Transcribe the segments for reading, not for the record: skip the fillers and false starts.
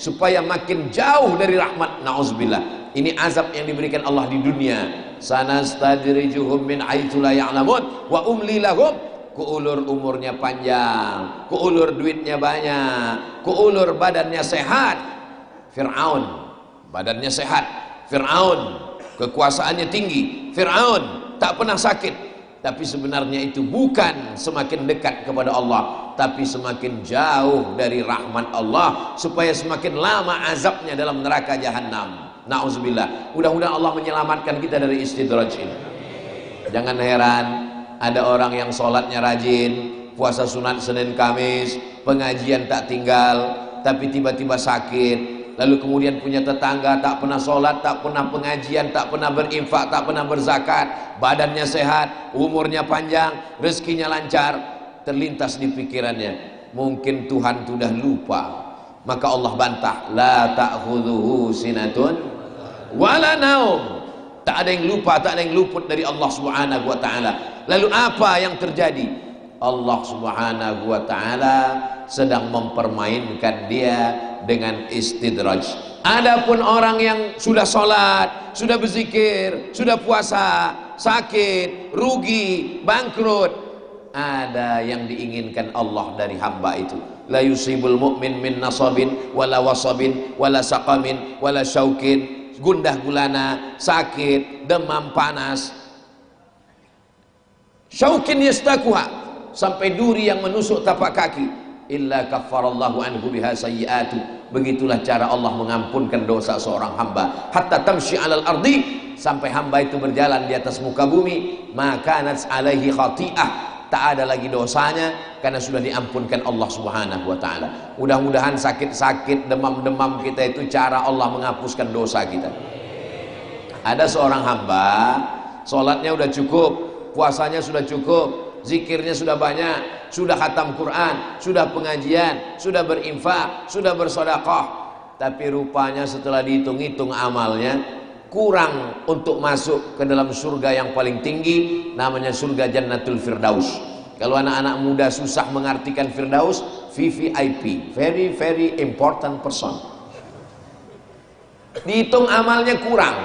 supaya makin jauh dari rahmat. Nauzubillah. Ini azab yang diberikan Allah di dunia. Sanastadrijuhum min haitsu la ya'lamun wa umli lahum. Kuulur umurnya panjang, kuulur duitnya banyak, kuulur badannya sehat. Fir'aun badannya sehat, Fir'aun kekuasaannya tinggi, Fir'aun tak pernah sakit. Tapi sebenarnya itu bukan semakin dekat kepada Allah, tapi semakin jauh dari rahmat Allah, supaya semakin lama azabnya dalam neraka jahanam. Nauzubillah. Mudah-mudahan Allah menyelamatkan kita dari istidraj ini. Jangan heran ada orang yang sholatnya rajin, puasa sunat Senin Kamis, pengajian tak tinggal, tapi tiba-tiba sakit. Lalu kemudian punya tetangga tak pernah sholat, tak pernah pengajian, tak pernah berinfak, tak pernah berzakat, badannya sehat, umurnya panjang, rezekinya lancar. Terlintas di pikirannya, mungkin Tuhan sudah lupa. Maka Allah bantah, la ta'khudhuhu sinatun wala naum. Tak ada yang lupa, tak ada yang luput dari Allah Subhanahu wa taala. Lalu apa yang terjadi? Allah Subhanahu wa taala sedang mempermainkan dia dengan istidraj. Adapun orang yang sudah sholat, sudah berzikir, sudah puasa, sakit, rugi, bangkrut, ada yang diinginkan Allah dari hamba itu. La yusibul mu'min min nasabin wala wasabin wala saqamin wala syaukin. Gundah gulana, sakit, demam panas, syaukin yastakuha, sampai duri yang menusuk tapak kaki, illa kaffarallahu anhu biha sayyi'atu. Begitulah cara Allah mengampunkan dosa seorang hamba. Hatta tamshi 'alal ardi, sampai hamba itu berjalan di atas muka bumi, maka nats alaihi khati'ah, tak ada lagi dosanya karena sudah diampunkan Allah Subhanahu wa taala. Mudah-mudahan sakit-sakit, demam-demam kita itu cara Allah menghapuskan dosa kita. Ada seorang hamba, sholatnya sudah cukup, puasanya sudah cukup, zikirnya sudah banyak, sudah khatam Quran, sudah pengajian, sudah berinfak, sudah bersedekah, tapi rupanya setelah dihitung-hitung amalnya kurang untuk masuk ke dalam surga yang paling tinggi, namanya surga Jannatul Firdaus. Kalau anak-anak muda susah mengartikan Firdaus, VVIP, very very important person. Dihitung amalnya kurang,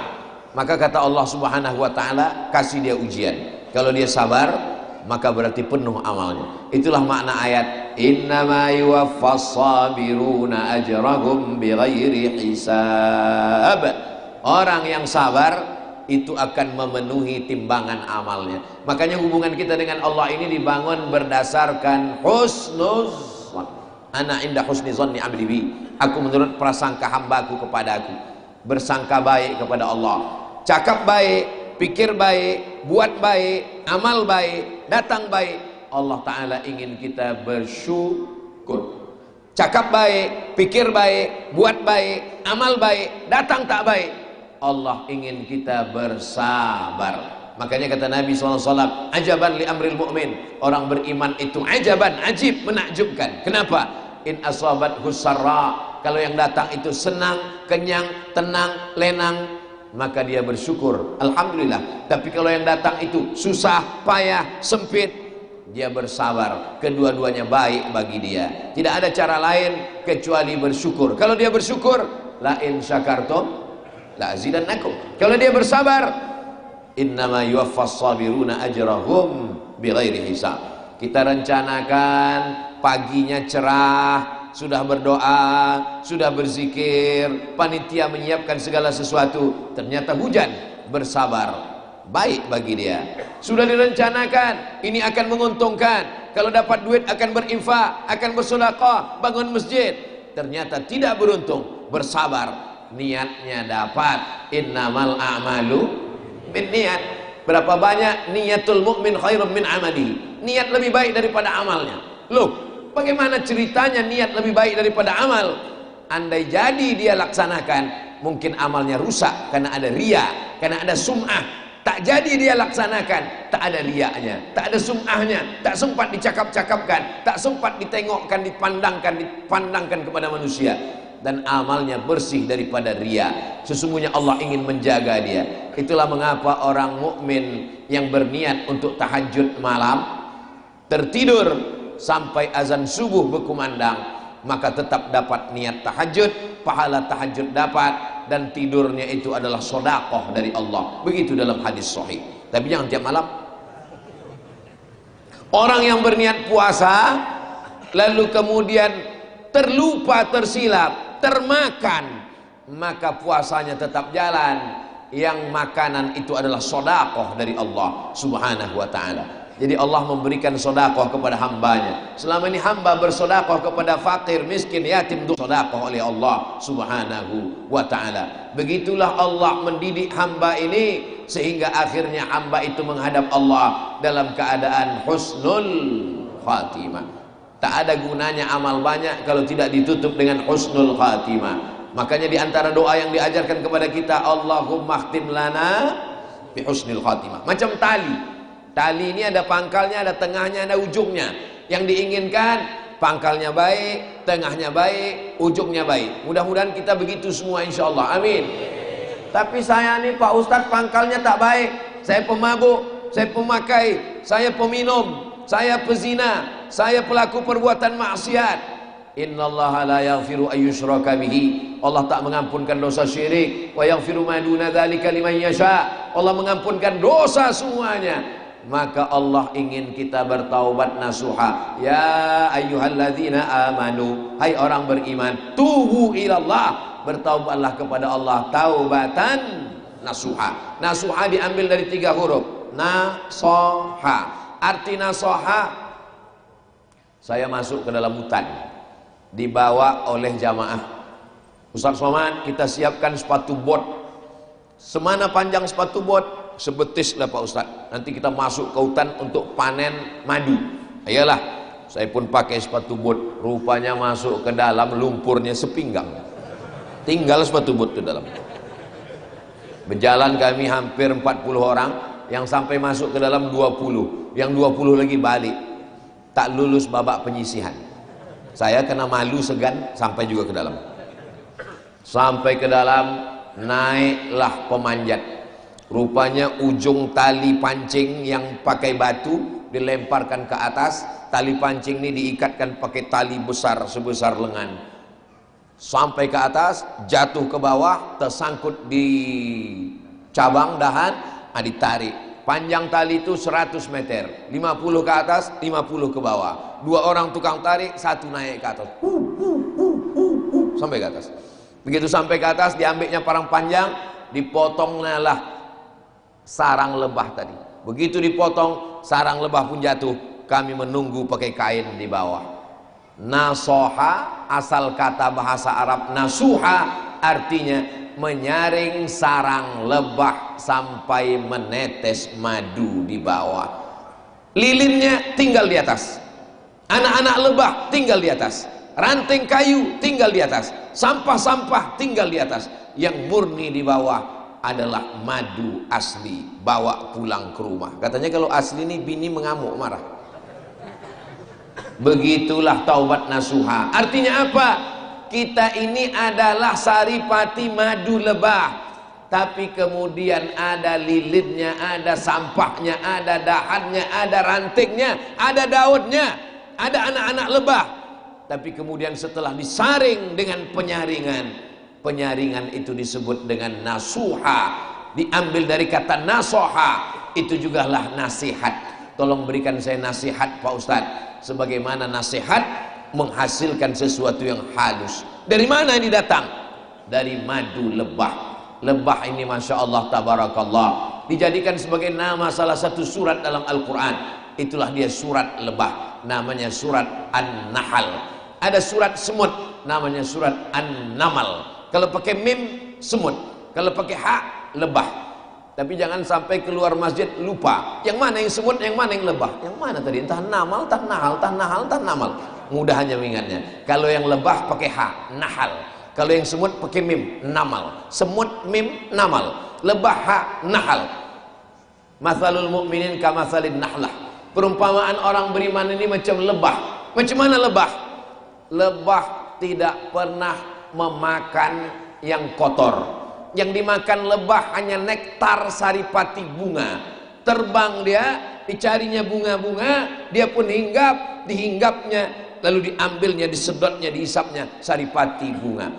maka kata Allah Subhanahu wa taala, kasih dia ujian. Kalau dia sabar, maka berarti penuh amalnya. Itulah makna ayat innama yuwaffas sabiruna ajrahum bighairi hisab. Orang yang sabar itu akan memenuhi timbangan amalnya. Makanya hubungan kita dengan Allah ini dibangun berdasarkan husnuzan. Ana inda husni zanni abdi bi. Aku menurut prasangka hambaku kepadaku. Bersangka baik kepada Allah. Cakap baik, pikir baik, buat baik, amal baik, datang baik. Allah Ta'ala ingin kita bersyukur. Cakap baik, pikir baik, buat baik, amal baik, datang tak baik, Allah ingin kita bersabar. Makanya kata Nabi SAW, ajaban li amril mu'min. Orang beriman itu ajaban, ajib, menakjubkan. Kenapa? In asabat husarra, kalau yang datang itu senang, kenyang, tenang, lenang, maka dia bersyukur, alhamdulillah. Tapi kalau yang datang itu susah, payah, sempit, dia bersabar. Kedua-duanya baik bagi dia. Tidak ada cara lain kecuali bersyukur. Kalau dia bersyukur, la in syakartum la azidannakum. Kalau dia bersabar, innama yuwaffas sabiruna ajrahum bighairi hisab. Kita rencanakan paginya cerah, sudah berdoa, sudah berzikir, panitia menyiapkan segala sesuatu, ternyata hujan, bersabar, baik bagi dia. Sudah direncanakan, ini akan menguntungkan, kalau dapat duit akan berinfak, akan bersedekah, bangun masjid, ternyata tidak beruntung, bersabar, niatnya dapat. Innamal a'malu binniyat. Berapa banyak niatul mukmin khairum min amalihi. Niat lebih baik daripada amalnya. Loh, bagaimana ceritanya niat lebih baik daripada amal? Andai jadi dia laksanakan, mungkin amalnya rusak karena ada riya, karena ada sum'ah. Tak jadi dia laksanakan, tak ada riyanya, tak ada sum'ahnya, tak sempat dicakap-cakapkan, tak sempat ditengokkan, dipandangkan kepada manusia, dan amalnya bersih daripada riya. Sesungguhnya Allah ingin menjaga dia. Itulah mengapa orang mukmin yang berniat untuk tahajud malam, tertidur sampai azan subuh berkumandang, maka tetap dapat niat tahajud, pahala tahajud dapat, dan tidurnya itu adalah sedekah dari Allah. Begitu dalam hadis sahih. Tapi jangan tiap malam. Orang yang berniat puasa lalu kemudian terlupa, tersilap, termakan, maka puasanya tetap jalan. Yang makanan itu adalah sedekah dari Allah Subhanahu wa ta'ala. Jadi Allah memberikan sedekah kepada hambanya. Selama ini hamba bersedekah kepada fakir, miskin, yatim, sedekah oleh Allah Subhanahu wa ta'ala. Begitulah Allah mendidik hamba ini sehingga akhirnya hamba itu menghadap Allah dalam keadaan husnul khatimah. Tak ada gunanya amal banyak kalau tidak ditutup dengan husnul khatimah. Makanya di antara doa yang diajarkan kepada kita, Allahumma khtim lana bi husnil khatimah. Macam tali. Tali ini ada pangkalnya, ada tengahnya, ada ujungnya. Yang diinginkan pangkalnya baik, tengahnya baik, ujungnya baik. Mudah-mudahan kita begitu semua insyaallah. Amin. Tapi saya nih Pak Ustadz, pangkalnya tak baik. Saya pemabuk, saya pemakai, saya peminum, saya pezina, saya pelaku perbuatan maksiat. Innallaha la yaghfiru ayyushraka bihi. Allah tak mengampunkan dosa syirik. Wa yaghfiru ma duna dzalika liman yasha. Allah mengampunkan dosa semuanya. Maka Allah ingin kita bertaubat nasuha. Ya ayyuhalladzina amanu, hai orang beriman, tubu ilallah, bertaubatlah kepada Allah taubatan nasuha. Nasuha diambil dari 3 huruf. Nasoha. Arti nasoha, saya masuk ke dalam hutan, dibawa oleh jamaah. Ustaz Somad, kita siapkan sepatu bot. Semana panjang sepatu bot? Sebetis lah Pak Ustaz. Nanti kita masuk ke hutan untuk panen madu. Ayolah, saya pun pakai sepatu bot. Rupanya masuk ke dalam, lumpurnya sepinggang. Tinggal sepatu bot itu dalam. Berjalan kami hampir 40 orang. Yang sampai masuk ke dalam 20. Yang 20 lagi balik. Tak lulus babak penyisihan. Saya kena malu segan sampai juga ke dalam. Sampai ke dalam, naiklah pemanjat. Rupanya ujung tali pancing yang pakai batu dilemparkan ke atas. Tali pancing ini diikatkan pakai tali besar sebesar lengan. Sampai ke atas, jatuh ke bawah, tersangkut di cabang dahan, ditarik. Panjang tali itu 100 meter, 50 ke atas, 50 ke bawah. 2 orang tukang tarik, 1 naik ke atas, sampai ke atas. Begitu sampai ke atas, diambilnya parang panjang, dipotongnya lah sarang lebah tadi. Begitu dipotong, sarang lebah pun jatuh. Kami menunggu pakai kain di bawah. Nasoha, asal kata bahasa Arab nasuha, artinya menyaring sarang lebah sampai menetes madu di bawah. Lilinnya tinggal di atas, anak-anak lebah tinggal di atas, ranting kayu tinggal di atas, sampah-sampah tinggal di atas. Yang murni di bawah adalah madu asli, bawa pulang ke rumah. Katanya kalau asli ini bini mengamuk, marah. Begitulah taubat nasuha. Artinya apa? Kita ini adalah saripati madu lebah, tapi kemudian ada lilitnya, ada sampahnya, ada dahannya, ada rantingnya, ada daunnya, ada anak-anak lebah. Tapi kemudian setelah disaring dengan penyaringan, penyaringan itu disebut dengan nasuha. Diambil dari kata nasoha, itu juga lah nasihat. Tolong berikan saya nasihat Pak Ustadz. Sebagaimana nasihat menghasilkan sesuatu yang halus. Dari mana ini datang? Dari madu lebah. Lebah ini Masya Allah tabarakallah dijadikan sebagai nama salah satu surat dalam Al-Quran. Itulah dia surat lebah, namanya surat An-Nahl. Ada surat semut, namanya surat An-Namal. Kalau pakai mim, semut. Kalau pakai ha, lebah. Tapi jangan sampai keluar masjid lupa yang mana yang semut, yang mana yang lebah. Yang mana tadi? Entah namal, entah nahal, entah nahal, entah namal. Mudah hanya mengingatnya. Kalau yang lebah pakai ha, nahal. Kalau yang semut pakai mim, namal. Semut, mim, namal. Lebah, ha, nahal. Mathalul mu'minin kamathalin nahlah. Perumpamaan orang beriman ini macam lebah. Macam mana lebah? Lebah tidak pernah memakan yang kotor. Yang dimakan lebah hanya nektar saripati bunga. Terbang dia, dicarinya bunga-bunga, dia pun hinggap, dihinggapnya lalu diambilnya, disedotnya, dihisapnya saripati bunga.